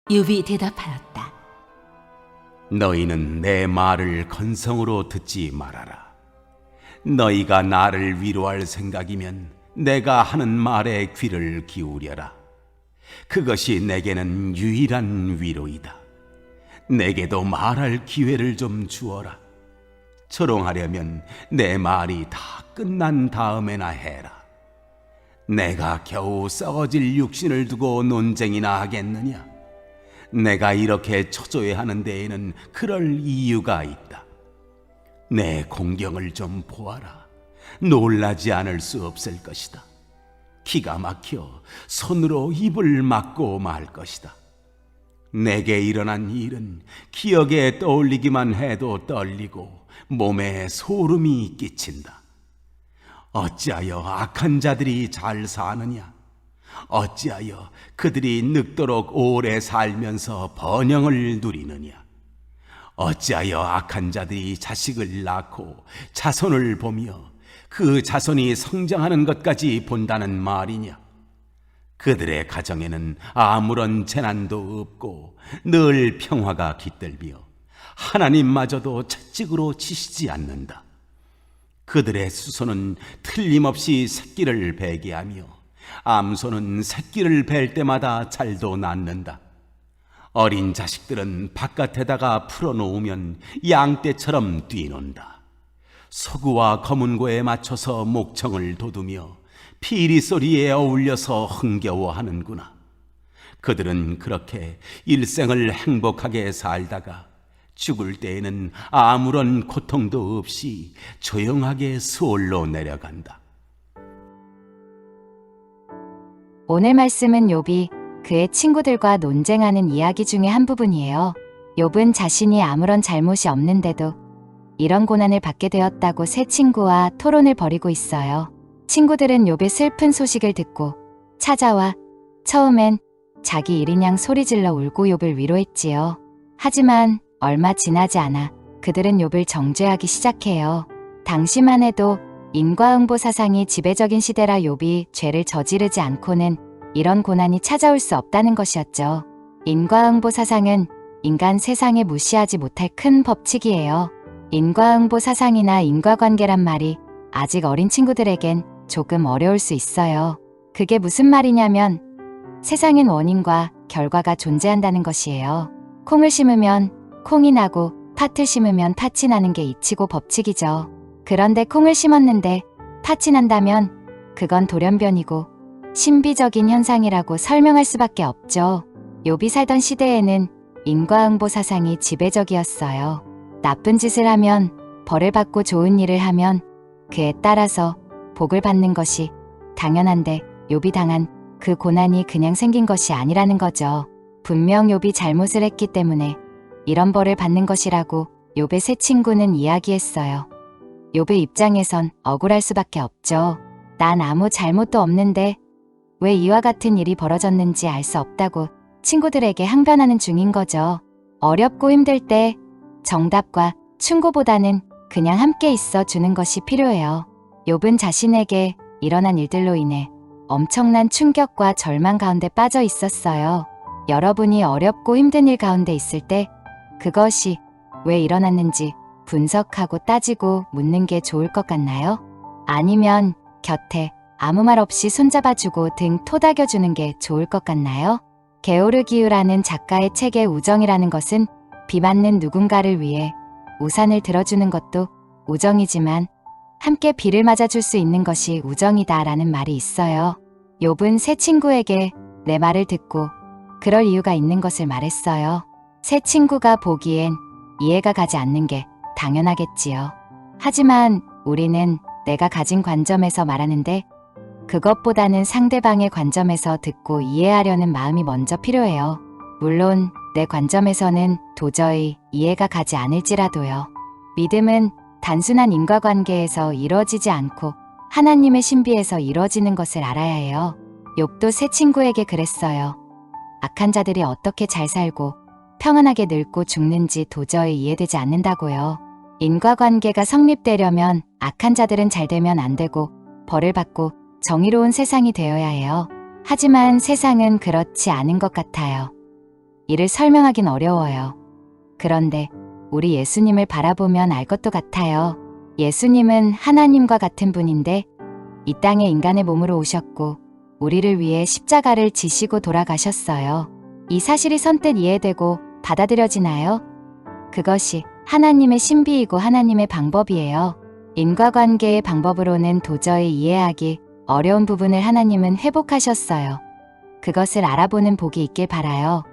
욥이 대답하였다. 너희는 내 말을 건성으로 듣지 말아라. 너희가 나를 위로할 생각이면 내가 하는 말에 귀를 기울여라. 그것이 내게는 유일한 위로이다. 내게도 말할 기회를 좀 주어라. 조롱하려면 내 말이 다 끝난 다음에나 해라. 내가 겨우 썩어질 육신을 두고 논쟁이나 하겠느냐? 내가 이렇게 초조해하는 데에는 그럴 이유가 있다. 내 공경을 좀 보아라. 놀라지 않을 수 없을 것이다. 기가 막혀 손으로 입을 막고 말 것이다. 내게 일어난 일은 기억에 떠올리기만 해도 떨리고 몸에 소름이 끼친다. 어찌하여 악한 자들이 잘 사느냐? 어찌하여 그들이 늙도록 오래 살면서 번영을 누리느냐? 어찌하여 악한 자들이 자식을 낳고 자손을 보며 그 자손이 성장하는 것까지 본다는 말이냐? 그들의 가정에는 아무런 재난도 없고 늘 평화가 깃들며 하나님마저도 채찍으로 치시지 않는다. 그들의 수소는 틀림없이 새끼를 베게 하며 암소는 새끼를 벨 때마다 잘도 낳는다. 어린 자식들은 바깥에다가 풀어놓으면 양떼처럼 뛰논다. 소구와 검은고에 맞춰서 목청을 돋우며 피리 소리에 어울려서 흥겨워하는구나. 그들은 그렇게 일생을 행복하게 살다가 죽을 때에는 아무런 고통도 없이 조용하게 수월로 내려간다. 오늘 말씀은 욥이 그의 친구들과 논쟁하는 이야기 중에 한 부분이에요. 욥은 자신이 아무런 잘못이 없는데도 이런 고난을 받게 되었다고 세 친구와 토론을 벌이고 있어요. 친구들은 욥의 슬픈 소식을 듣고 찾아와 처음엔 자기 일인양 소리질러 울고 욥을 위로했지요. 하지만 얼마 지나지 않아 그들은 욥을 정죄하기 시작해요. 당시만 해도 인과응보 사상이 지배적인 시대라 욥이 죄를 저지르지 않고는 이런 고난이 찾아올 수 없다는 것이었죠. 인과응보 사상은 인간 세상에 무시하지 못할 큰 법칙이에요. 인과응보 사상이나 인과관계란 말이 아직 어린 친구들에겐 조금 어려울 수 있어요. 그게 무슨 말이냐면 세상엔 원인과 결과가 존재한다는 것이에요. 콩을 심으면 콩이 나고 팥을 심으면 팥이 나는 게 이치고 법칙이죠. 그런데 콩을 심었는데 팥이 난다면 그건 돌연변이고 신비적인 현상이라고 설명할 수밖에 없죠. 욥이 살던 시대에는 인과응보 사상이 지배적이었어요. 나쁜 짓을 하면 벌을 받고 좋은 일을 하면 그에 따라서 복을 받는 것이 당연한데 욥이 당한 그 고난이 그냥 생긴 것이 아니라는 거죠. 분명 욥이 잘못을 했기 때문에 이런 벌을 받는 것이라고 욥의 세 친구는 이야기했어요. 욥의 입장에선 억울할 수밖에 없죠. 난 아무 잘못도 없는데 왜 이와 같은 일이 벌어졌는지 알 수 없다고 친구들에게 항변하는 중인 거죠. 어렵고 힘들 때 정답과 충고보다는 그냥 함께 있어 주는 것이 필요해요. 욥은 자신에게 일어난 일들로 인해 엄청난 충격과 절망 가운데 빠져 있었어요. 여러분이 어렵고 힘든 일 가운데 있을 때 그것이 왜 일어났는지 분석하고 따지고 묻는 게 좋을 것 같나요? 아니면 곁에 아무 말 없이 손잡아주고 등 토닥여주는 게 좋을 것 같나요? 게오르기우라는 작가의 책의 우정이라는 것은 비 맞는 누군가를 위해 우산을 들어주는 것도 우정이지만 함께 비를 맞아줄 수 있는 것이 우정이다 라는 말이 있어요. 욥은 세 친구에게 내 말을 듣고 그럴 이유가 있는 것을 말했어요. 세 친구가 보기엔 이해가 가지 않는 게 당연하겠지요. 하지만 우리는 내가 가진 관점에서 말하는데 그것보다는 상대방의 관점에서 듣고 이해하려는 마음이 먼저 필요해요. 물론 내 관점에서는 도저히 이해가 가지 않을지라도요. 믿음은 단순한 인과관계에서 이루어지지 않고 하나님의 신비에서 이루어지는 것을 알아야 해요. 욥도 세 친구에게 그랬어요. 악한 자들이 어떻게 잘 살고 평안하게 늙고 죽는지 도저히 이해되지 않는다고요. 인과관계가 성립되려면 악한 자들은 잘 되면 안 되고 벌을 받고 정의로운 세상이 되어야 해요. 하지만 세상은 그렇지 않은 것 같아요. 이를 설명하긴 어려워요. 그런데 우리 예수님을 바라보면 알 것도 같아요. 예수님은 하나님과 같은 분인데 이 땅에 인간의 몸으로 오셨고 우리를 위해 십자가를 지시고 돌아가셨어요. 이 사실이 선뜻 이해되고 받아들여지나요? 그것이 하나님의 신비이고 하나님의 방법이에요. 인과관계의 방법으로는 도저히 이해하기 어려운 부분을 하나님은 회복하셨어요. 그것을 알아보는 복이 있길 바라요.